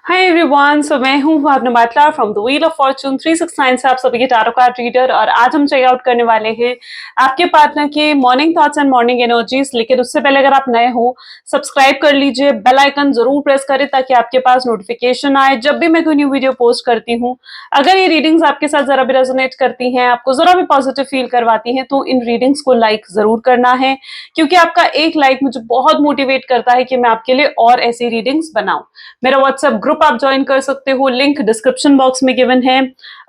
Hi everyone, so मैं हूँ Bhavna Batla from the wheel of fortune 369 से आप सभी के टैरो कार्ड रीडर। और आज हम चेकआउट करने वाले हैं आपके पार्टनर के morning thoughts and morning energies. लेकिन उससे पहले अगर आप नए हो, सब्सक्राइब कर लीजिए, बेल आइकन जरूर प्रेस करें ताकि आपके पास नोटिफिकेशन आए जब भी मैं कोई न्यू वीडियो पोस्ट करती हूँ। अगर ये रीडिंग्स आपके साथ जरा भी रेजोनेट करती हैं, आपको जरा भी पॉजिटिव फील करवाती हैं, तो इन रीडिंग्स को लाइक जरूर करना है, क्योंकि आपका एक लाइक मुझे बहुत मोटिवेट करता है कि मैं आपके लिए और ऐसी रीडिंग्स बनाऊं। मेरा व्हाट्सएप ग्रुप आप ज्वाइन कर सकते हो, लिंक डिस्क्रिप्शन बॉक्स में गिवन है।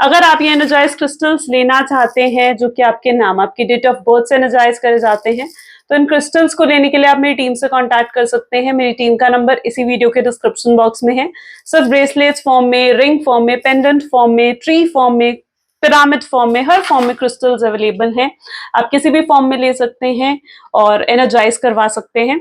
अगर आप ये एनर्जाइज क्रिस्टल्स लेना चाहते हैं जो कि आपके नाम, आपकी डेट ऑफ बर्थ से एनर्जाइज करे जाते हैं, तो इन क्रिस्टल्स को लेने के लिए आप मेरी टीम से कांटेक्ट कर सकते हैं। मेरी टीम का नंबर इसी वीडियो के डिस्क्रिप्शन बॉक्स में है। सब ब्रेसलेट्स फॉर्म में, रिंग फॉर्म में, पेंडेंट फॉर्म में, ट्री फॉर्म में, पिरामिड फॉर्म में, हर फॉर्म में क्रिस्टल्स अवेलेबल हैं। आप किसी भी फॉर्म में ले सकते हैं और एनर्जाइज करवा सकते हैं।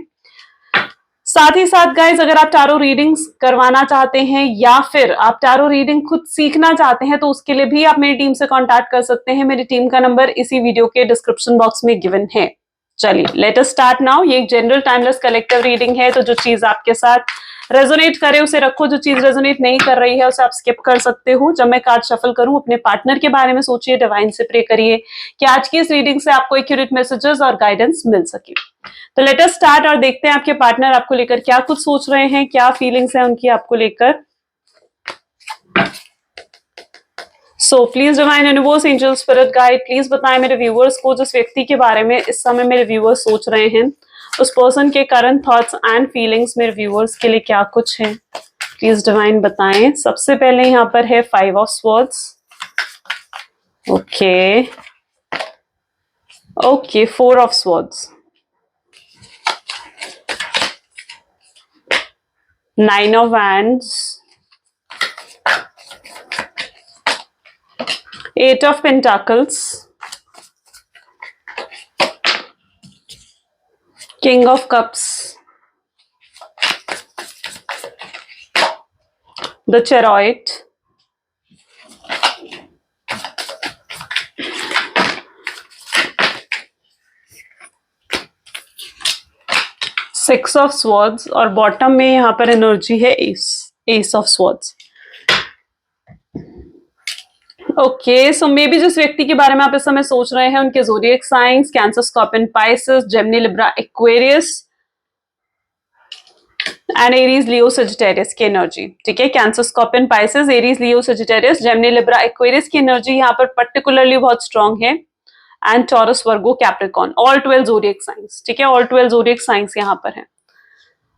साथ ही साथ गाइज, अगर आप टैरो रीडिंग्स करवाना चाहते हैं या फिर आप टैरो रीडिंग खुद सीखना चाहते हैं, तो उसके लिए भी आप मेरी टीम से कांटेक्ट कर सकते हैं। मेरी टीम का नंबर इसी वीडियो के डिस्क्रिप्शन बॉक्स में गिवन है। चलिए लेट अस स्टार्ट नाउ। ये एक जनरल टाइमलेस कलेक्टिव रीडिंग है, तो जो चीज आपके साथ रेजोनेट करे उसे रखो, जो चीज रेजोनेट नहीं कर रही है उसे आप स्किप कर सकते हो। जब मैं कार्ड शफल करूं, अपने पार्टनर के बारे में सोचिए, डिवाइन से प्रे करिए कि आज की इस रीडिंग से आपको एक्यूरेट मैसेजेस और गाइडेंस मिल सके। तो लेट अस स्टार्ट और देखते हैं आपके पार्टनर आपको लेकर क्या कुछ सोच रहे हैं, क्या फीलिंग्स है उनकी आपको लेकर। सो please divine universe, angel, spirit guide, please बताएं मेरे व्यूअर्स को जिस व्यक्ति के बारे में इस समय मेरे व्यूअर्स सोच रहे हैं, उस पर्सन के करंट थॉट्स एंड फीलिंग्स मेरे व्यूअर्स के लिए क्या कुछ है। प्लीज डिवाइन बताएं। सबसे पहले यहाँ पर है 5 of swords. Okay okay, 4 of swords, 9 of wands, 8 of pentacles, king of cups, the chariot, six of swords, और बॉटम में यहां पर एनर्जी है S of swords. Okay, so may be जिस व्यक्ति के बारे में आप इस समय सोच रहे हैं उनके zodiac science cancer, scorpion, Pisces, Gemini, Libra, Aquarius and Aries, Leo, Sagittarius की एनर्जी। ठीक है, कैंसर, स्कॉर्पियन, पाइसेस, एरीज, लियो, सजिटेरियस, जेमिनी, लिब्रा, एक्वेरियस की एनर्जी यहाँ पर पर्टिकुलरली बहुत स्ट्रांग है। And taurus, Virgo, Capricorn, all 12 zodiac science. ठीक है, ऑल 12 ज़ोडिएक साइंस यहाँ पर है।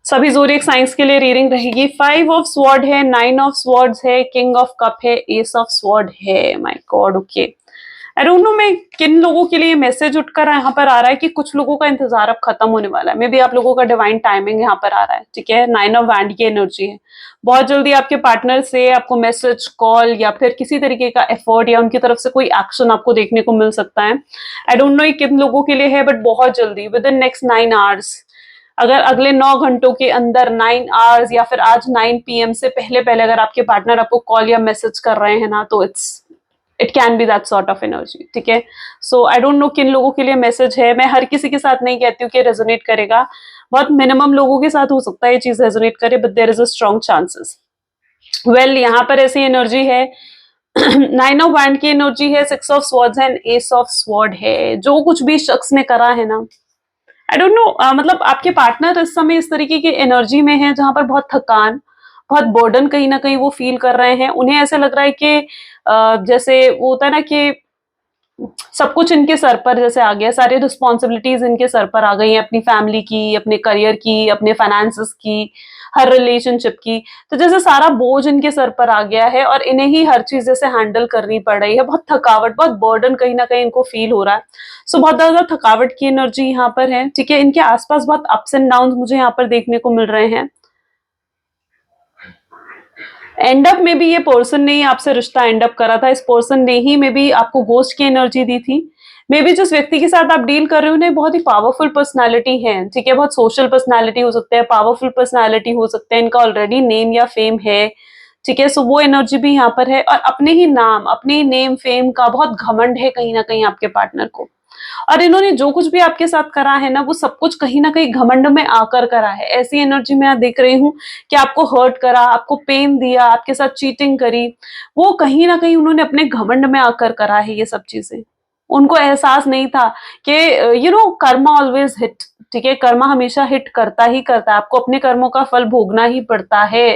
सभी ज़ोडिएक साइंस के लिए रीडिंग रहेगी। 5 ऑफ स्वॉर्ड है, 9 ऑफ स्वॉर्ड्स है, किंग ऑफ कप है, एस ऑफ स्वॉर्ड है। My God, okay. I don't know मैं किन लोगों के लिए मैसेज उठकर यहाँ पर आ रहा है कि कुछ लोगों का इंतजार अब खत्म होने वाला है। मे बी आप लोगों का डिवाइन टाइमिंग यहाँ पर आ रहा है। ठीक है, 9 ऑफ वैंड की एनर्जी है। बहुत जल्दी आपके पार्टनर से आपको मैसेज, कॉल या फिर किसी तरीके का एफर्ट या उनकी तरफ से कोई एक्शन आपको देखने को मिल सकता है। आई डोंट नो ये किन लोगों के लिए है, बट बहुत जल्दी, विद इन नेक्स्ट 9 आवर्स, अगर अगले 9 घंटों के अंदर 9 आवर्स या फिर आज 9 PM से पहले पहले अगर आपके पार्टनर आपको कॉल या मैसेज कर रहे हैं ना, तो it can be that sort of energy. ठीक है, सो आई डोंट नो किन लोगों के लिए मैसेज है। मैं हर किसी के साथ नहीं कहती हूँ कि रेजोनेट करेगा, बहुत मिनिमम लोगों के साथ हो सकता है ये चीज रेजोनेट करे, but there is a strong chances. Well, यहाँ पर ऐसी एनर्जी है 9 ऑफ वैंड की एनर्जी है, 6 of swords and S of sword है। जो कुछ भी शख्स ने करा है ना, आई डोंट नो, मतलब आपके पार्टनर इस समय इस तरीके की एनर्जी में है जहां पर बहुत थकान, बहुत बर्डन कहीं ना कहीं वो फील कर रहे हैं। उन्हें ऐसा लग रहा है कि जैसे वो होता है ना कि सब कुछ इनके सर पर जैसे आ गया, सारी रिस्पॉन्सिबिलिटीज इनके सर पर आ गई हैं, अपनी फैमिली की, अपने करियर की, अपने फाइनेंसेस की, हर रिलेशनशिप की। तो जैसे सारा बोझ इनके सर पर आ गया है और इन्हें ही हर चीज जैसे हैंडल करनी पड़ रही है। बहुत थकावट, बहुत बर्डन कहीं ना कहीं इनको फील हो रहा है। सो बहुत ज्यादा थकावट की एनर्जी यहाँ पर है। ठीक है, इनके आसपास बहुत अप्स एंड डाउन मुझे यहाँ पर देखने को मिल रहे हैं। एंड अप में भी ये पर्सन ने ही आपसे रिश्ता एंड अप करा था। इस पर्सन ने ही मे बी आपको गोस्ट की एनर्जी दी थी। मे बी जिस व्यक्ति के साथ आप डील कर रहे हो उन्हें बहुत ही पावरफुल पर्सनालिटी है। ठीक है, बहुत सोशल पर्सनालिटी हो सकते हैं, पावरफुल पर्सनालिटी हो सकते हैं, इनका ऑलरेडी नेम या फेम है। ठीक है, सो वो एनर्जी भी यहाँ पर है। और अपने ही नाम, अपने ही नेम फेम का बहुत घमंड है कहीं ना कहीं आपके पार्टनर को। और इन्होंने जो कुछ भी आपके साथ करा है ना, वो सब कुछ कहीं ना कहीं घमंड में आकर करा है। ऐसी एनर्जी मैं देख रही हूँ कि आपको हर्ट करा, आपको पेन दिया, आपके साथ चीटिंग करी, वो कहीं ना कहीं उन्होंने अपने घमंड में आकर करा है ये सब चीजें। उनको एहसास नहीं था कि कर्मा ऑलवेज हिट। ठीक है, कर्मा हमेशा हिट करता ही करता है, आपको अपने कर्मों का फल भोगना ही पड़ता है।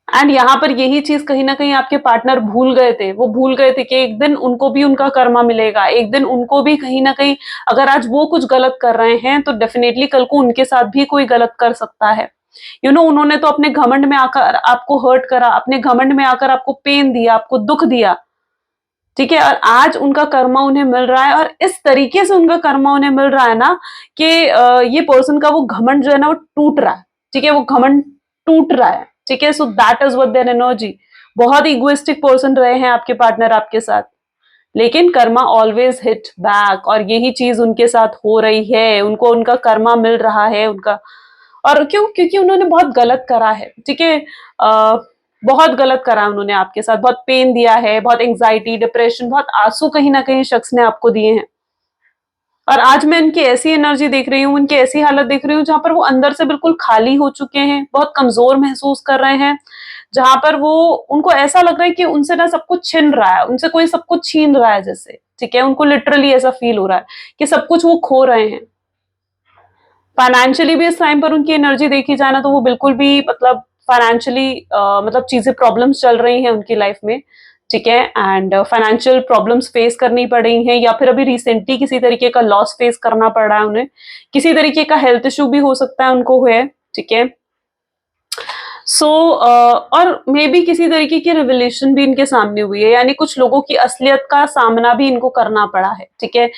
एंड यहाँ पर यही चीज कहीं ना कहीं आपके पार्टनर भूल गए थे। वो भूल गए थे कि एक दिन उनको भी उनका कर्मा मिलेगा, एक दिन उनको भी कहीं ना कहीं, अगर आज वो कुछ गलत कर रहे हैं तो डेफिनेटली कल को उनके साथ भी कोई गलत कर सकता है। उन्होंने तो अपने घमंड में आकर आपको हर्ट करा, अपने घमंड में आकर आपको पेन दिया, आपको दुख दिया। ठीक है, और आज उनका कर्मा उन्हें मिल रहा है, और इस तरीके से उनका कर्मा उन्हें मिल रहा है ना कि ये पर्सन का वो घमंड जो है ना वो टूट रहा है। ठीक है, वो घमंड टूट रहा है। ठीक है, so that is what their energy. बहुत इगोइस्टिक पर्सन रहे हैं आपके पार्टनर आपके साथ, लेकिन कर्मा ऑलवेज हिट बैक, और यही चीज उनके साथ हो रही है। उनको उनका कर्मा मिल रहा है उनका। और क्यों? क्योंकि उन्होंने बहुत गलत करा है। ठीक है, बहुत गलत करा उन्होंने आपके साथ, बहुत पेन दिया है, बहुत एंग्जाइटी, डिप्रेशन, बहुत आंसू कहीं ना कहीं शख्स ने आपको दिए हैं। और आज मैं इनकी ऐसी एनर्जी देख रही हूँ, इनकी ऐसी हालत देख रही हूँ जहां पर वो अंदर से बिल्कुल खाली हो चुके हैं, बहुत कमजोर महसूस कर रहे हैं, जहां पर वो, उनको ऐसा लग रहा है कि उनसे ना सब कुछ छिन रहा है, उनसे कोई सब कुछ छीन रहा है जैसे। ठीक है, उनको लिटरली ऐसा फील हो रहा है कि सब कुछ वो खो रहे हैं। फाइनेंशियली भी इस टाइम पर उनकी एनर्जी देखी जाए ना तो वो बिल्कुल भी, मतलब फाइनेंशियली मतलब चीजें, प्रॉब्लम्स चल रही हैं उनकी लाइफ में। ठीक है, एंड फाइनेंशियल प्रॉब्लम्स फेस करनी पड़ रही हैं, या फिर अभी रिसेंटली किसी तरीके का लॉस फेस करना पड़ रहा है उन्हें, किसी तरीके का हेल्थ इशू भी हो सकता है उनको हुए। ठीक है, सो और मे बी किसी तरीके की रिवलेशन भी इनके सामने हुई है, यानी कुछ लोगों की असलियत का सामना भी इनको करना पड़ा है। ठीक है,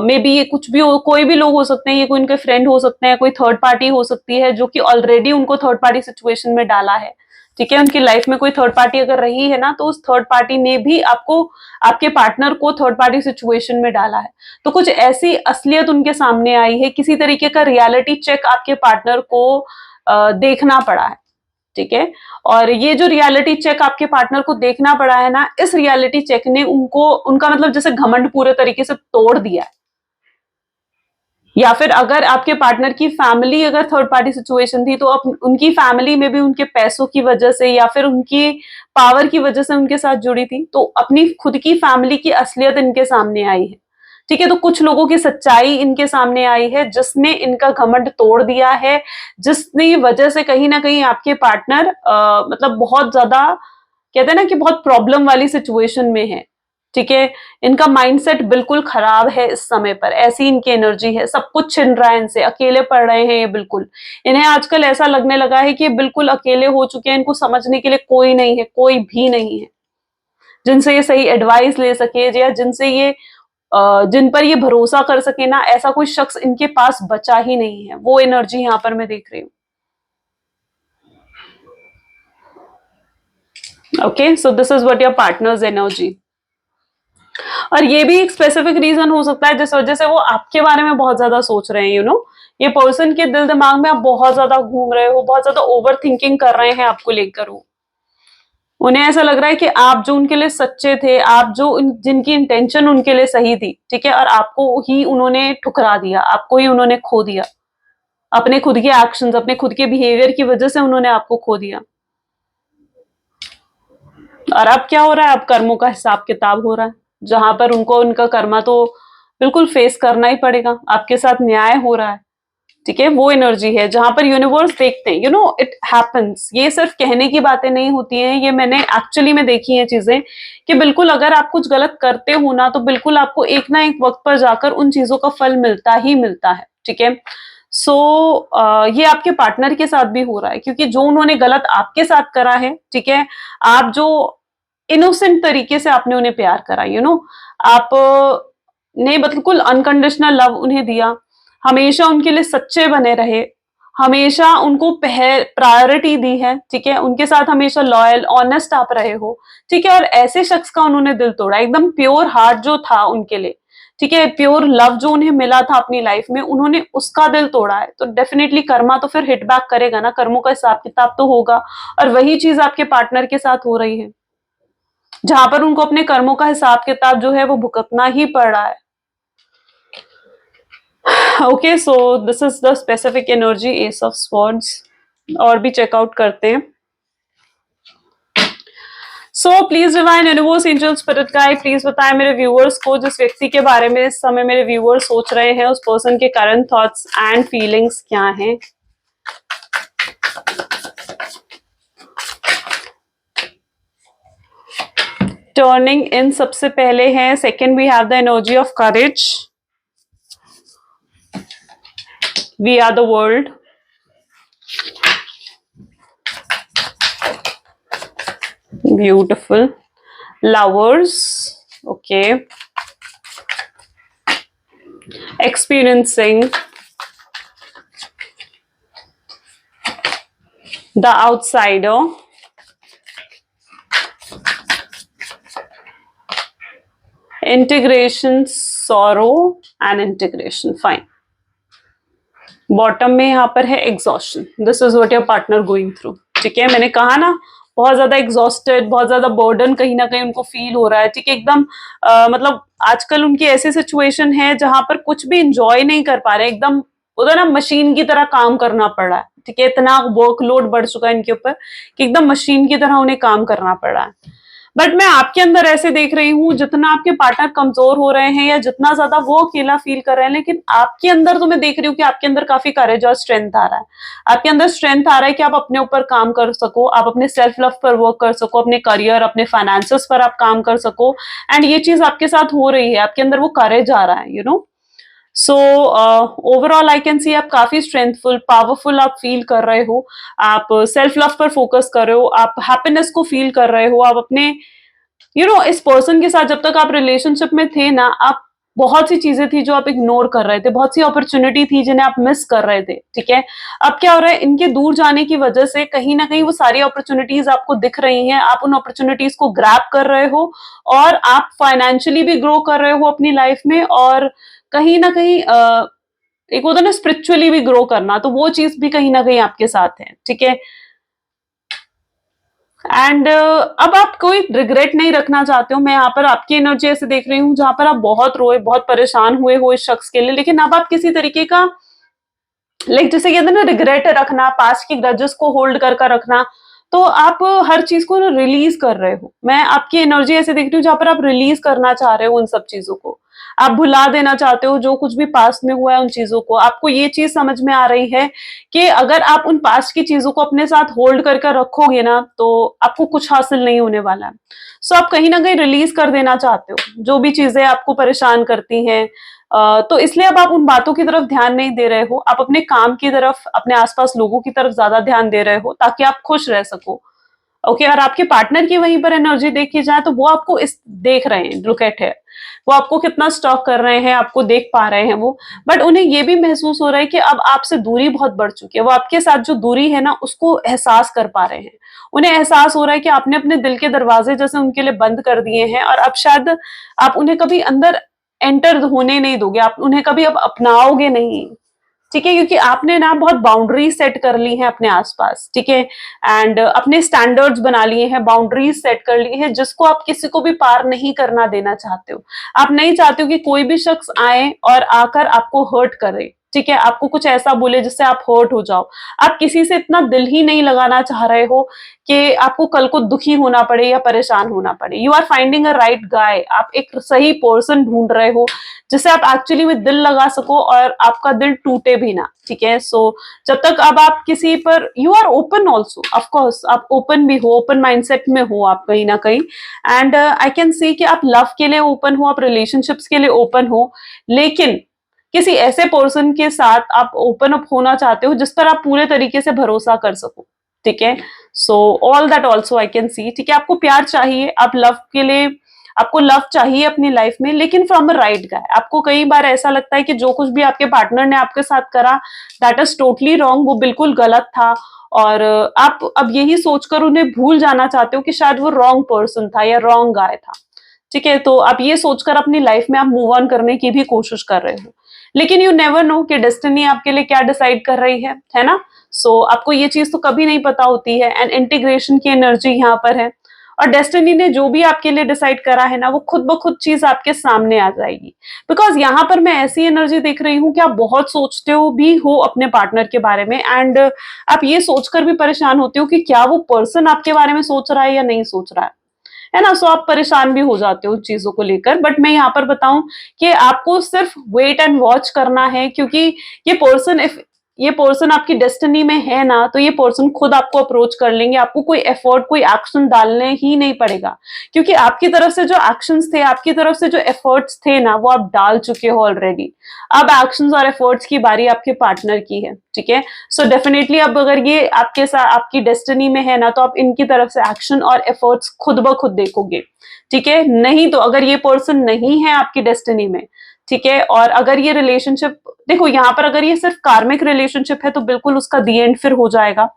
मे बी ये कुछ भी हो, कोई भी लोग हो सकते हैं, ये कोई इनके फ्रेंड हो सकते हैं, कोई थर्ड पार्टी हो सकती है जो कि ऑलरेडी उनको थर्ड पार्टी सिचुएशन में डाला है। ठीक है, उनकी लाइफ में कोई थर्ड पार्टी अगर रही है ना, तो उस थर्ड पार्टी ने भी आपको, आपके पार्टनर को थर्ड पार्टी सिचुएशन में डाला है। तो कुछ ऐसी असलियत उनके सामने आई है, किसी तरीके का रियलिटी चेक आपके पार्टनर को देखना पड़ा है। ठीक है, और ये जो रियलिटी चेक आपके पार्टनर को देखना पड़ा है ना, इस रियलिटी चेक ने उनको, उनका मतलब जैसे घमंड पूरे तरीके से तोड़ दिया है। या फिर अगर आपके पार्टनर की फैमिली अगर थर्ड पार्टी सिचुएशन थी, तो अब उनकी फैमिली में भी उनके पैसों की वजह से या फिर उनकी पावर की वजह से उनके साथ जुड़ी थी, तो अपनी खुद की फैमिली की असलियत इनके सामने आई है। ठीक है, तो कुछ लोगों की सच्चाई इनके सामने आई है जिसने इनका घमंड तोड़ दिया है, जिसने वजह से कहीं ना कहीं आपके पार्टनर मतलब बहुत ज्यादा, कहते हैं ना कि बहुत प्रॉब्लम वाली सिचुएशन में है। ठीक है, इनका माइंडसेट बिल्कुल खराब है इस समय पर, ऐसी इनकी एनर्जी है, सब कुछ छिन रहा है इनसे, अकेले पड़ रहे हैं ये बिल्कुल। इन्हें आजकल ऐसा लगने लगा है कि ये बिल्कुल अकेले हो चुके हैं, इनको समझने के लिए कोई नहीं है, कोई भी नहीं है जिनसे ये सही एडवाइस ले सके, या जिनसे ये जिन पर ये भरोसा कर सके ना, ऐसा कोई शख्स इनके पास बचा ही नहीं है। वो एनर्जी यहाँ पर मैं देख रही हूँ। Okay, so this is what your partners energy. और ये भी एक स्पेसिफिक रीजन हो सकता है जिस वजह से वो आपके बारे में बहुत ज्यादा सोच रहे हैं। ये पर्सन के दिल दिमाग में आप बहुत ज्यादा घूम रहे हो, बहुत ज्यादा ओवर थिंकिंग कर रहे हैं आपको लेकर। वो, उन्हें ऐसा लग रहा है कि आप जो उनके लिए सच्चे थे, आप जो जिनकी इंटेंशन उनके लिए सही थी, ठीक है, और आपको ही उन्होंने ठुकरा दिया, आपको ही उन्होंने खो दिया। अपने खुद के एक्शंस, अपने खुद के बिहेवियर की वजह से उन्होंने आपको खो दिया। और अब क्या हो रहा है? अब कर्मों का हिसाब किताब हो रहा है, जहां पर उनको उनका कर्मा तो बिल्कुल फेस करना ही पड़ेगा। आपके साथ न्याय हो रहा है। ठीक है, वो एनर्जी है जहां पर यूनिवर्स देखते हैं, इट हैपेंस। ये सिर्फ कहने की बातें नहीं होती हैं, ये मैंने एक्चुअली में देखी हैं चीजें, कि बिल्कुल अगर आप कुछ गलत करते हो ना, तो बिल्कुल आपको एक ना एक वक्त पर जाकर उन चीजों का फल मिलता ही मिलता है। ठीक है, सो ये आपके पार्टनर के साथ भी हो रहा है, क्योंकि जो उन्होंने गलत आपके साथ करा है, ठीक है, आप जो इनोसेंट तरीके से आपने उन्हें प्यार करा, आप ने बिल्कुल अनकंडीशनल लव उन्हें दिया, हमेशा उनके लिए सच्चे बने रहे, हमेशा उनको प्रायोरिटी दी है। ठीक है, उनके साथ हमेशा लॉयल ऑनेस्ट आप रहे हो। ठीक है, और ऐसे शख्स का उन्होंने दिल तोड़ा, एकदम प्योर हार्ट जो था उनके लिए, ठीक है, प्योर लव जो उन्हें मिला था अपनी लाइफ में, उन्होंने उसका दिल तोड़ा है। तो डेफिनेटली कर्मा तो फिर हिट बैक करेगा ना, कर्मों का हिसाब किताब तो होगा। और वही चीज आपके पार्टनर के साथ हो रही है, जहां पर उनको अपने कर्मों का हिसाब किताब जो है वो भुगतना ही पड़ रहा है। Okay, so this is the specific energy S of swords. और भी चेकआउट करते हैं। सो please divine universe angel spirit guide please बताएं मेरे व्यूअर्स को, जिस व्यक्ति के बारे में इस समय मेरे व्यूअर्स सोच रहे हैं, उस पर्सन के करंट थॉट्स एंड फीलिंग्स क्या हैं। टर्निंग इन सबसे पहले है। Second we have the energy of courage. We are the world. Beautiful. Lovers. Okay. Experiencing. The outsider. Integration, sorrow and integration. Fine. Bottom में यहाँ पर है exhaustion. This is what your partner going through. ठीक है, मैंने कहा ना, बहुत ज्यादा एग्जॉस्टेड, बहुत ज्यादा बर्डन कहीं ना कहीं उनको फील हो रहा है। ठीक है, एकदम मतलब आजकल उनकी ऐसी सिचुएशन है जहां पर कुछ भी इंजॉय नहीं कर पा रहे, एकदम उधर ना मशीन की तरह काम करना पड़ रहा है। ठीक है, इतना वर्कलोड बढ़ चुका है इनके ऊपर कि एकदम मशीन की तरह उन्हें काम करना पड़ रहा है। बट मैं आपके अंदर ऐसे देख रही हूँ, जितना आपके पार्टनर कमजोर हो रहे हैं या जितना ज्यादा वो अकेला फील कर रहे हैं, लेकिन आपके अंदर तो मैं देख रही हूँ कि आपके अंदर काफी करेज और स्ट्रेंथ आ रहा है। आपके अंदर स्ट्रेंथ आ रहा है कि आप अपने ऊपर काम कर सको, आप अपने सेल्फ लव पर वर्क कर सको, अपने करियर, अपने फाइनेंसेस पर आप काम कर सको। एंड ये चीज आपके साथ हो रही है, आपके अंदर वो करेज आ रहा है, you know. So overall I can see आप काफी स्ट्रेंथफुल, पावरफुल आप फील कर रहे हो। आप सेल्फ लव पर फोकस कर रहे हो, आप हैप्पीनेस को फील कर रहे हो। आप अपने इस पर्सन के साथ जब तक आप रिलेशनशिप में थे ना, आप बहुत सी चीजें थी जो आप इग्नोर कर रहे थे, बहुत सी अपॉर्चुनिटी थी जिन्हें आप मिस कर रहे थे। ठीक है, अब क्या हो रहा है, इनके दूर जाने की वजह से कहीं ना कहीं वो सारी अपॉर्चुनिटीज आपको दिख रही हैं, आप उन अपॉर्चुनिटीज को ग्रैब कर रहे हो और आप फाइनेंशियली भी ग्रो कर रहे हो अपनी लाइफ में, और कहीं ना कहीं एक होता है ना स्पिरिचुअली भी ग्रो करना, तो वो चीज भी कहीं ना कहीं आपके साथ है। ठीक है, एंड अब आप कोई रिग्रेट नहीं रखना चाहते हो। मैं यहाँ पर आपकी एनर्जी ऐसे देख रही हूँ जहां पर आप बहुत रोए, बहुत परेशान हुए हो इस शख्स के लिए, लेकिन अब आप किसी तरीके का जैसे कहते हैं ना, रिग्रेट रखना, पास्ट की ग्रजेस को होल्ड कर रखना, तो आप हर चीज को रिलीज कर रहे हो। मैं आपकी एनर्जी ऐसे देख रही हूँ जहां पर आप रिलीज करना चाह रहे हो उन सब चीजों को, आप भुला देना चाहते हो जो कुछ भी पास्ट में हुआ है उन चीजों को। आपको ये चीज समझ में आ रही है कि अगर आप उन पास्ट की चीजों को अपने साथ होल्ड कर रखोगे ना, तो आपको कुछ हासिल नहीं होने वाला है। सो आप कहीं ना कहीं रिलीज कर देना चाहते हो जो भी चीजें आपको परेशान करती हैं। तो इसलिए अब आप उन बातों की तरफ ध्यान नहीं दे रहे हो, आप अपने काम की तरफ, अपने आसपास लोगों की तरफ ज्यादा ध्यान दे रहे हो ताकि आप खुश रह सको। ओके, और आपके पार्टनर की वहीं पर एनर्जी देखी जाए तो वो आपको इस देख रहे हैं, लुक एट है, वो आपको कितना स्टॉक कर रहे हैं, आपको देख पा रहे हैं वो। बट उन्हें ये भी महसूस हो रहा है कि अब आपसे दूरी बहुत बढ़ चुकी है, वो आपके साथ जो दूरी है ना उसको एहसास कर पा रहे हैं। उन्हें एहसास हो रहा है कि आपने अपने दिल के दरवाजे जैसे उनके लिए बंद कर दिए हैं, और अब शायद आप उन्हें कभी अंदर एंटर होने नहीं दोगे, आप उन्हें कभी अब अपनाओगे नहीं। ठीक है, क्योंकि आपने ना बहुत बाउंड्रीज सेट कर ली हैं अपने आसपास। ठीक है, एंड अपने स्टैंडर्ड्स बना लिए हैं, बाउंड्रीज सेट कर ली हैं, जिसको आप किसी को भी पार नहीं करना देना चाहते हो। आप नहीं चाहते हो कि कोई भी शख्स आए और आकर आपको हर्ट करे। ठीक है, आपको कुछ ऐसा बोले जिससे आप हर्ट हो जाओ। आप किसी से इतना दिल ही नहीं लगाना चाह रहे हो कि आपको कल को दुखी होना पड़े या परेशान होना पड़े। You are finding a right guy, आप एक सही पर्सन ढूंढ रहे हो जिसे आप एक्चुअली में दिल लगा सको और आपका दिल टूटे भी ना। ठीक है, सो जब तक अब आप किसी पर, you are open also, of course आप ओपन भी हो, ओपन माइंडसेट में हो आप कहीं ना कहीं। एंड आई कैन सी कि आप लव के लिए ओपन हो, आप रिलेशनशिप्स के लिए ओपन हो, लेकिन किसी ऐसे पर्सन के साथ आप ओपन अप होना चाहते हो जिस पर आप पूरे तरीके से भरोसा कर सको। ठीक है, so all that also I can see. ठीक है, आपको प्यार चाहिए, आप लव के लिए, आपको लव चाहिए अपनी लाइफ में, लेकिन फ्रॉम अ राइट गाय। आपको कई बार ऐसा लगता है कि जो कुछ भी आपके पार्टनर ने आपके साथ करा, दैट इज टोटली रॉन्ग, वो बिल्कुल गलत था, और आप अब यही सोचकर उन्हें भूल जाना चाहते हो कि शायद वो रॉन्ग पर्सन था या रॉन्ग गाय था। ठीक है, तो आप ये सोचकर अपनी लाइफ में आप मूव ऑन करने की भी कोशिश कर रहे हो, लेकिन यू नेवर नो कि डेस्टिनी आपके लिए क्या डिसाइड कर रही है ना। सो आपको ये चीज तो कभी नहीं पता होती है, एंड इंटीग्रेशन की एनर्जी यहाँ पर है। और डेस्टिनी ने जो भी आपके लिए डिसाइड करा है ना, वो खुद ब खुद चीज आपके सामने आ जाएगी। बिकॉज यहाँ पर मैं ऐसी एनर्जी देख रही हूँ कि आप बहुत सोचते हो भी हो अपने पार्टनर के बारे में, एंड आप ये सोचकर भी परेशान होते हो कि क्या वो पर्सन आपके बारे में सोच रहा है या नहीं सोच रहा है ना। सो आप परेशान भी हो जाते हो चीजों को लेकर। बट मैं यहाँ पर बताऊं कि आपको सिर्फ वेट एंड वॉच करना है, क्योंकि ये पर्सन, इफ ये पर्सन आपकी डेस्टिनी में है ना, तो ये पर्सन खुद आपको अप्रोच कर लेंगे। आपको कोई एफर्ट, कोई एक्शन डालने ही नहीं पड़ेगा, क्योंकि आपकी तरफ से जो एक्शंस थे, आपकी तरफ से जो एफर्ट्स थे ना, वो आप डाल चुके हो ऑलरेडी। अब एक्शंस और एफर्ट्स की बारी आपके पार्टनर की है, ठीक है। सो डेफिनेटली अब अगर ये आपके साथ आपकी डेस्टिनी में है ना, तो आप इनकी तरफ से एक्शन और एफर्ट्स खुद ब खुद देखोगे, ठीक है। नहीं तो अगर ये पर्सन नहीं है आपकी डेस्टिनी में, ठीक है, और अगर ये रिलेशनशिप, देखो यहाँ पर अगर ये सिर्फ कार्मिक रिलेशनशिप है तो बिल्कुल उसका दी एंड फिर हो जाएगा।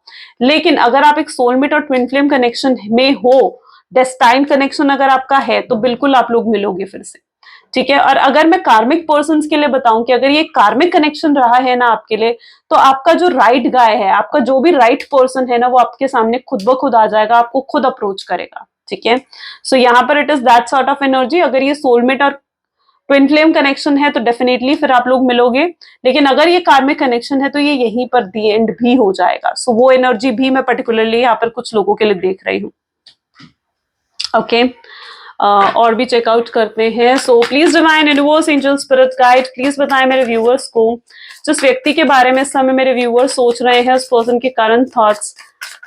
लेकिन अगर आप एक सोलमेट और ट्विन फ्लेम कनेक्शन में हो, डेस्टाइन कनेक्शन अगर आपका है, तो बिल्कुल आप लोग मिलोगे फिर से, ठीक है। और अगर मैं कार्मिक पर्सन के लिए बताऊं कि अगर ये कार्मिक कनेक्शन रहा है ना आपके लिए, तो आपका जो राइट गाय है, आपका जो भी राइट पर्सन है ना, वो आपके सामने खुद ब खुद आ जाएगा, आपको खुद अप्रोच करेगा, ठीक है। सो यहाँ पर it is that sort of energy. अगर ये सोलमेट और ट्विन फ्लेम कनेक्शन है तो डेफिनेटली फिर आप लोग मिलोगे। लेकिन अगर ये कार्मिक कनेक्शन है तो ये यहीं पर दी एंड भी हो जाएगा। सो वो एनर्जी भी मैं पर्टिकुलरली यहाँ पर कुछ लोगों के लिए देख रही हूँ। ओके, और भी चेकआउट करते हैं। सो please divine, universe, angel, spirit guide, please बताएं मेरे व्यूअर्स को जिस व्यक्ति के बारे में इस समय मेरे व्यूअर्स सोच रहे हैं, उस पर्सन के करंट थॉट्स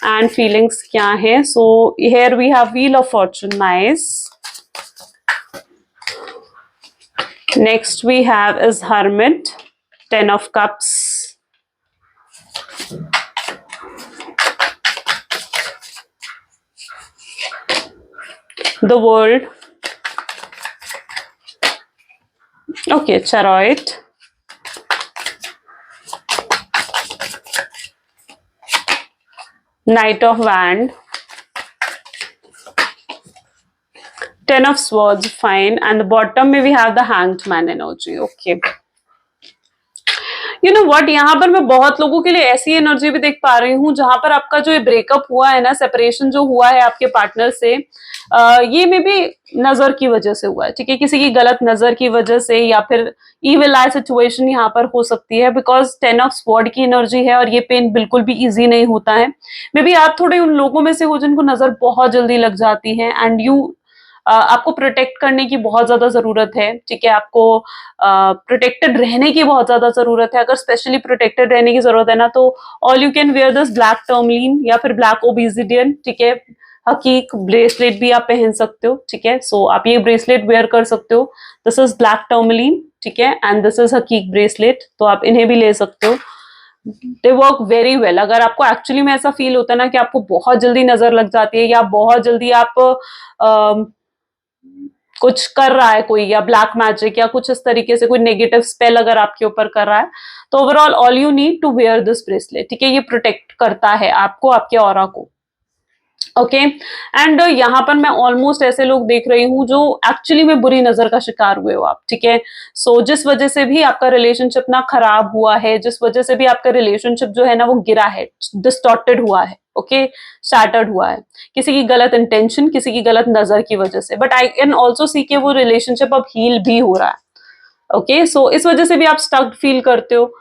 एंड फीलिंग्स क्या है। So here we have wheel of fortune, nice. Next we have is Hermit, 10 of Cups, the World, okay, Chariot, Knight of Wand, 10 of Swords, fine, and the bottom में we have the Hanged Man energy, okay. You know what, यहाँ पर मैं बहुत लोगों के लिए ऐसी energy भी देख पा रही हूँ जहां पर आपका जो ये ब्रेकअप हुआ है ना, सेपरेशन जो हुआ है आपके पार्टनर से, ये में भी नजर की वजह से हुआ है, ठीक है। किसी की गलत नजर की वजह से, या फिर इविल आई सिचुएशन यहाँ पर हो सकती है, बिकॉज 10 ऑफ स्वॉर्ड की एनर्जी है और ये पेन बिल्कुल भी इजी नहीं होता है। मे बी आप थोड़े उन लोगों में से हो जिनको नजर बहुत जल्दी लग जाती है, एंड यू आपको प्रोटेक्ट करने की बहुत ज्यादा जरूरत है, ठीक है। आपको प्रोटेक्टेड रहने की बहुत ज्यादा जरूरत है। अगर स्पेशली प्रोटेक्टेड रहने की जरूरत है ना, तो all you can wear this black tourmaline या फिर ब्लैक ओबिसिडियन, ठीक है। हकीक ब्रेसलेट भी आप पहन सकते हो, ठीक है। सो आप ये ब्रेसलेट वेयर कर सकते हो। दिस इज ब्लैक टर्मलिन, ठीक है, एंड दिस इज हकीक ब्रेसलेट, तो आप इन्हें भी ले सकते हो। They work very well. अगर आपको एक्चुअली में ऐसा फील होता है ना कि आपको बहुत जल्दी नजर लग जाती है, या बहुत जल्दी आप कुछ कर रहा है कोई, या ब्लैक मैजिक या कुछ इस तरीके से कोई नेगेटिव स्पेल अगर आपके ऊपर कर रहा है, तो overall all you need to wear this bracelet, ठीक है। ये प्रोटेक्ट करता है आपको, आपके ऑरा को, ओके। एंड यहाँ पर मैं ऑलमोस्ट ऐसे लोग देख रही हूँ जो एक्चुअली में बुरी नजर का शिकार हुए हो आप, ठीक है। सो जिस वजह से भी आपका रिलेशनशिप ना खराब हुआ है, जिस वजह से भी आपका रिलेशनशिप जो है ना वो गिरा है, डिस्टॉर्टेड हुआ है, ओके, शैटर्ड हुआ है, किसी की गलत इंटेंशन, किसी की गलत नजर की वजह से। But I can also see के वो रिलेशनशिप अब हील भी हो रहा है, ओके। सो इस वजह से भी आप स्टक्ड फील करते हो,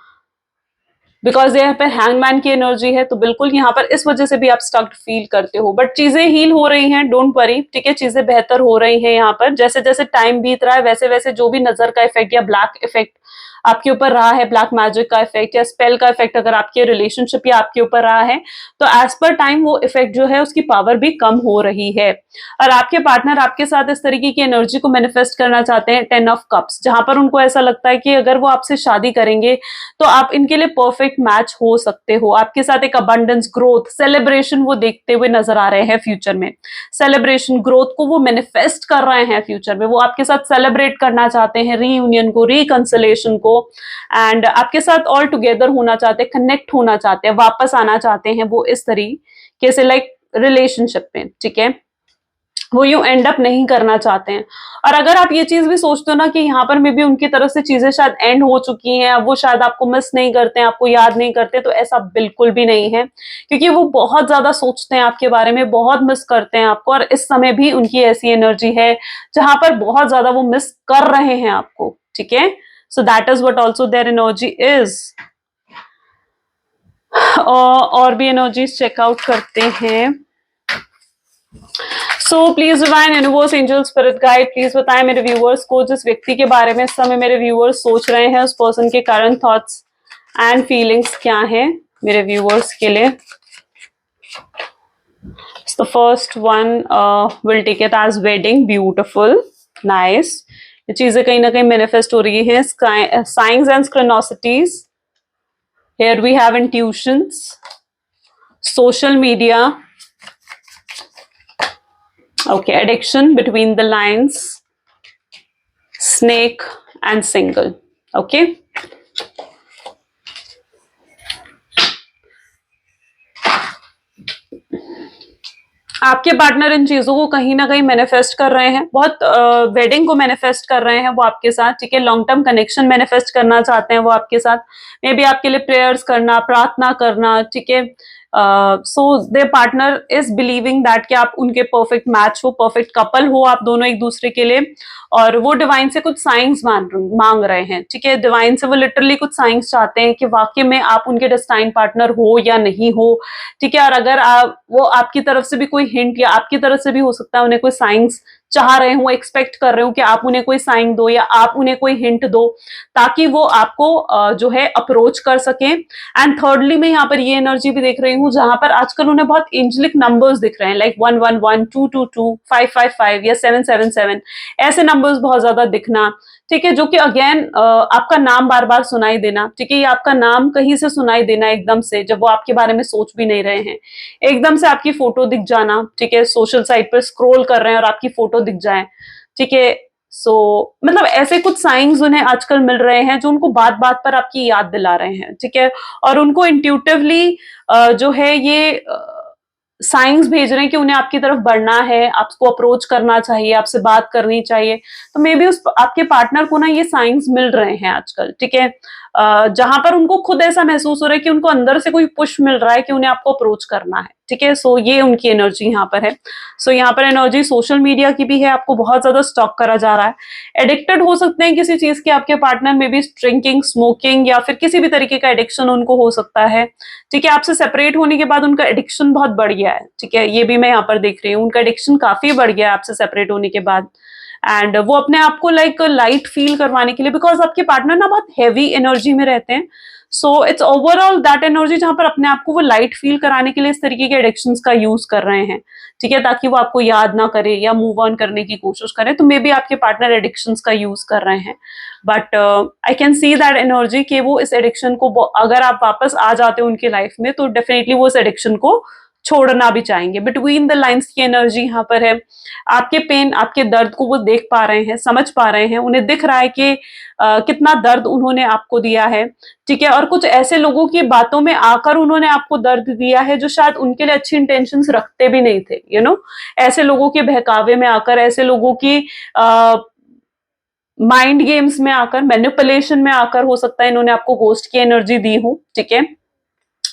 बिकॉज यहाँ पर हैंगमैन की एनर्जी है, तो बिल्कुल यहाँ पर इस वजह से भी आप स्टक्ड फील करते हो। बट चीजें हील हो रही हैं, डोंट वरी, ठीक है। चीजें बेहतर हो रही हैं यहाँ पर, जैसे जैसे टाइम बीत रहा है वैसे वैसे जो भी नजर का इफेक्ट या ब्लैक इफेक्ट आपके ऊपर रहा है, ब्लैक मैजिक का इफेक्ट या स्पेल का इफेक्ट अगर आपके रिलेशनशिप या आपके ऊपर रहा है, तो एज पर टाइम वो इफेक्ट जो है उसकी पावर भी कम हो रही है। और आपके पार्टनर आपके साथ इस तरीके की एनर्जी को मैनिफेस्ट करना चाहते हैं, 10 ऑफ कप्स, जहां पर उनको ऐसा लगता है कि अगर वो आपसे शादी करेंगे तो आप इनके लिए परफेक्ट मैच हो सकते हो। आपके साथ एक अबंडेंस, ग्रोथ, सेलिब्रेशन वो देखते हुए नजर आ रहे हैं फ्यूचर में। सेलिब्रेशन, ग्रोथ को वो मैनिफेस्ट कर रहे हैं फ्यूचर में। वो आपके साथ सेलिब्रेट करना चाहते हैं रीयूनियन को, रिकंसिलेशन को, एंड आपके साथ ऑल टुगेदर होना चाहते हैं, कनेक्ट होना चाहते हैं, वापस आना चाहते हैं वो इस तरीके से, लाइक रिलेशनशिप में, ठीक है। वो यूं एंड अप नहीं करना चाहते हैं। और अगर आप ये चीज भी सोचते हो ना कि यहाँ पर मे बी उनकी तरफ से चीजें शायद एंड हो चुकी हैं, अब वो शायद आपको मिस नहीं करते हैं, आपको याद नहीं करते, तो ऐसा बिल्कुल भी नहीं है, क्योंकि वो बहुत ज्यादा सोचते हैं आपके बारे में, बहुत मिस करते हैं आपको, और इस समय भी उनकी ऐसी एनर्जी है जहां पर बहुत ज्यादा वो मिस कर रहे हैं आपको। ठीक है, so that is what also their energy is. और भी एनर्जीज चेकआउट करते हैं। सो please divine universe angel spirit guide please बताएं मेरे व्यूअर्स को, जिस व्यक्ति के बारे में इस समय मेरे व्यूअर्स सोच रहे हैं, उस पर्सन के करंट थॉट्स एंड फीलिंग्स क्या हैं मेरे व्यूअर्स के लिए। The first one will take it as wedding, beautiful, nice। ये चीजें कहीं ना कहीं मैनिफेस्ट हो रही हैं। साइंस एंड स्क्रेनोसिटीज, here we have intuitions, social media, okay, addiction, between the lines, snake and single, okay। आपके पार्टनर इन चीजों को कहीं ना कहीं मैनिफेस्ट कर रहे हैं, बहुत वेडिंग को मैनिफेस्ट कर रहे हैं वो आपके साथ। ठीक है, लॉन्ग टर्म कनेक्शन मैनिफेस्ट करना चाहते हैं वो आपके साथ, मे बी आपके लिए प्रेयर्स करना, प्रार्थना करना। ठीक है, so there partner is believing that कि आप उनके परफेक्ट मैच हो, परफेक्ट कपल हो आप दोनों एक दूसरे के लिए, और वो डिवाइन से कुछ साइंस मांग रहे हैं। ठीक है, डिवाइन से वो लिटरली कुछ साइंस चाहते हैं कि वाकई में आप उनके डेस्टाइन पार्टनर हो या नहीं हो। ठीक है, और अगर आप वो आपकी तरफ से भी कोई हिंट, या आपकी तरफ से भी हो सकता है उन्हें कोई साइंस चाह रहे हो, एक्सपेक्ट कर रहे हो कि आप उन्हें कोई साइन दो या आप उन्हें कोई हिंट दो, ताकि वो आपको जो है अप्रोच कर सकें। एंड थर्डली मैं यहाँ पर ये एनर्जी भी देख रही हूँ जहां पर आजकल उन्हें बहुत एंजेलिक नंबर्स दिख रहे हैं, लाइक 111, 222, 555 या 777, ऐसे नंबर्स बहुत ज्यादा दिखना। ठीक है, जो कि अगेन आपका नाम बार बार सुनाई देना। ठीक है, ये आपका नाम कहीं से सुनाई देना एकदम से, जब वो आपके बारे में सोच भी नहीं रहे हैं, एकदम से आपकी फोटो दिख जाना। ठीक है, सोशल साइट पर स्क्रॉल कर रहे हैं और आपकी फोटो दिख जाए। ठीक है, सो मतलब ऐसे कुछ साइंस उन्हें आजकल मिल रहे हैं जो उनको बात बात पर आपकी याद दिला रहे हैं। ठीक है, और उनको इंट्यूटिवली जो है ये साइंस भेज रहे हैं कि उन्हें आपकी तरफ बढ़ना है, आपको अप्रोच करना चाहिए, आपसे बात करनी चाहिए। तो मे बी उस आपके पार्टनर को ना ये साइंस मिल रहे हैं आजकल। ठीक है, जहां पर उनको खुद ऐसा महसूस हो रहा है कि उनको अंदर से कोई पुश मिल रहा है कि उन्हें आपको अप्रोच करना है। ठीक है, सो ये उनकी एनर्जी यहाँ पर है। सो यहाँ पर एनर्जी सोशल मीडिया की भी है, आपको बहुत ज्यादा स्टॉक करा जा रहा है। एडिक्टेड हो सकते हैं किसी चीज के आपके पार्टनर, में भी ड्रिंकिंग, स्मोकिंग, या फिर किसी भी तरीके का एडिक्शन उनको हो सकता है। ठीक है, आपसे सेपरेट होने के बाद उनका एडिक्शन बहुत बढ़ गया है। ठीक है, ये भी मैं यहाँ पर देख रही हूँ, उनका एडिक्शन काफी बढ़ गया है आपसे सेपरेट होने के बाद। एंड वो अपने आप को लाइक लाइट फील करवाने के लिए, बिकॉज आपके पार्टनर ना बहुत हैवी एनर्जी में रहते हैं, so it's overall that energy जहां पर अपने आप को वो लाइट फील कराने के लिए इस तरीके के एडिक्शंस का यूज कर रहे हैं। ठीक है, ताकि वो आपको याद ना करे या मूव ऑन करने की कोशिश करे। तो मे बी आपके पार्टनर एडिक्शंस का यूज कर रहे हैं, but I can see that energy कि वो इस एडिक्शन को, अगर आप वापस आ जाते हो उनकी लाइफ में, तो डेफिनेटली वो इस एडिक्शन को छोड़ना भी चाहेंगे। बिटवीन द लाइंस की एनर्जी यहाँ पर है, आपके पेन, आपके दर्द को वो देख पा रहे हैं, समझ पा रहे हैं, उन्हें दिख रहा है कि कितना दर्द उन्होंने आपको दिया है। ठीक है, और कुछ ऐसे लोगों की बातों में आकर उन्होंने आपको दर्द दिया है जो शायद उनके लिए अच्छी इंटेंशंस रखते भी नहीं थे। यू नो, ऐसे लोगों के बहकावे में आकर, ऐसे लोगों की माइंड गेम्स में आकर, मैनिपुलेशन में आकर, हो सकता है इन्होंने आपको गोस्ट की एनर्जी दी हो। ठीक है,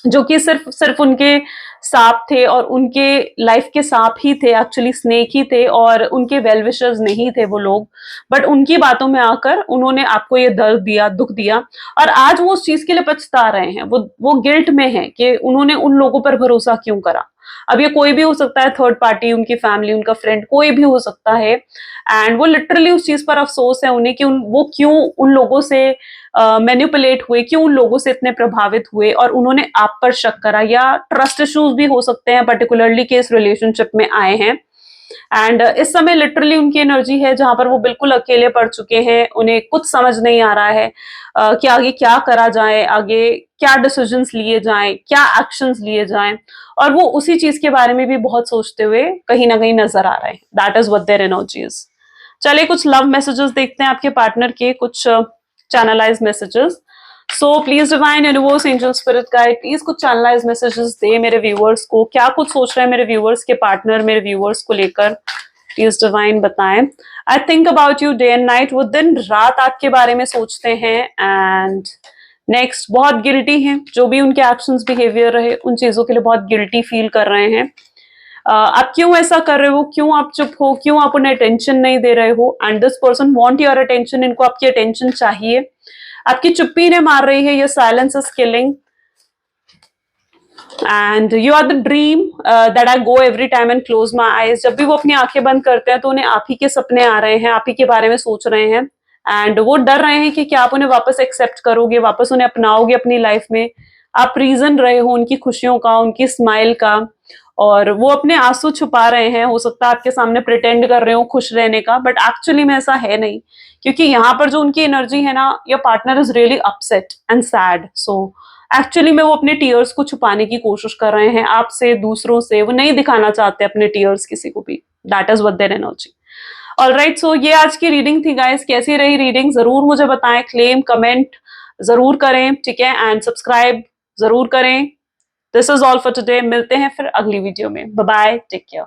जो कि सिर्फ सिर्फ उनके सांप थे, और उनके लाइफ के सांप ही थे, एक्चुअली स्नेक ही थे, और उनके वेल विशर्स नहीं थे वो लोग। बट उनकी बातों में आकर उन्होंने आपको ये दर्द दिया, दुख दिया, और आज वो उस चीज के लिए पछता रहे हैं। वो गिल्ट में है कि उन्होंने उन लोगों पर भरोसा क्यों करा। अब ये कोई भी हो सकता है, थर्ड पार्टी, उनकी फैमिली, उनका फ्रेंड, कोई भी हो सकता है। एंड वो लिटरली उस चीज पर अफसोस है उन्हें कि वो क्यों उन लोगों से मैनिपुलेट हुए, क्यों उन लोगों से इतने प्रभावित हुए, और उन्होंने आप पर शक करा, या ट्रस्ट इश्यूज भी हो सकते हैं पर्टिकुलरली कि इस रिलेशनशिप में आए हैं। एंड इस समय लिटरली उनकी एनर्जी है जहां पर वो बिल्कुल अकेले पड़ चुके हैं, उन्हें कुछ समझ नहीं आ रहा है कि आगे क्या करा जाए, आगे क्या डिसीजंस लिए जाएं, क्या एक्शंस लिए जाएं, और वो उसी चीज के बारे में भी बहुत सोचते हुए कहीं ना कहीं नजर आ रहे हैं। That is what their energy is. चलिए कुछ लव मैसेजेस देखते हैं आपके पार्टनर के, कुछ channelise messages. So please divine universe angel spirit guide please कुछ चैनलाइज मैसेजेस दे मेरे व्यूअर्स को, क्या कुछ सोच रहे हैं मेरे व्यूअर्स के पार्टनर, मेरे व्यूअर्स को लेकर। प्लीज डिवाइन बताएं। I think about you day and night, वो दिन रात आपके बारे में सोचते हैं। एंड नेक्स्ट, बहुत गिल्टी हैं, जो भी उनके एक्शंस बिहेवियर रहे उन चीजों के लिए बहुत गिल्टी फील कर रहे हैं। आप क्यों ऐसा कर रहे हो, क्यों आप चुप हो, क्यों आप उन्हें अटेंशन नहीं दे रहे हो, and this person want your attention, इनको आपकी अटेंशन चाहिए। आपकी चुप्पी ने मार रही है, ये silence is killing. And you are the dream that I go every time and close my eyes. जब भी वो अपनी आंखें बंद करते हैं तो उन्हें आप ही के सपने आ रहे हैं, आप ही के बारे में सोच रहे हैं। एंड वो डर रहे हैं कि क्या आप उन्हें वापस एक्सेप्ट करोगे, वापस उन्हें अपनाओगे अपनी लाइफ में। आप रीजन रहे हो उनकी खुशियों का, उनकी स्माइल का, और वो अपने आंसू छुपा रहे हैं। हो सकता है आपके सामने प्रिटेंड कर रहे हो खुश रहने का, बट एक्चुअली में ऐसा है नहीं, क्योंकि यहाँ पर जो उनकी एनर्जी है ना, your partner is really upset and sad. So actually में वो अपने टीयर्स को छुपाने की कोशिश कर रहे हैं आपसे, दूसरों से। वो नहीं दिखाना चाहते अपने टीयर्स किसी को भी। That is what their energy. Alright, so ये आज की रीडिंग थी गाइस। कैसी रही रीडिंग जरूर मुझे बताएं, क्लेम कमेंट जरूर करें, ठीक है, एंड सब्सक्राइब जरूर करें। This is all for today. मिलते हैं फिर अगली वीडियो में। Bye bye, take care.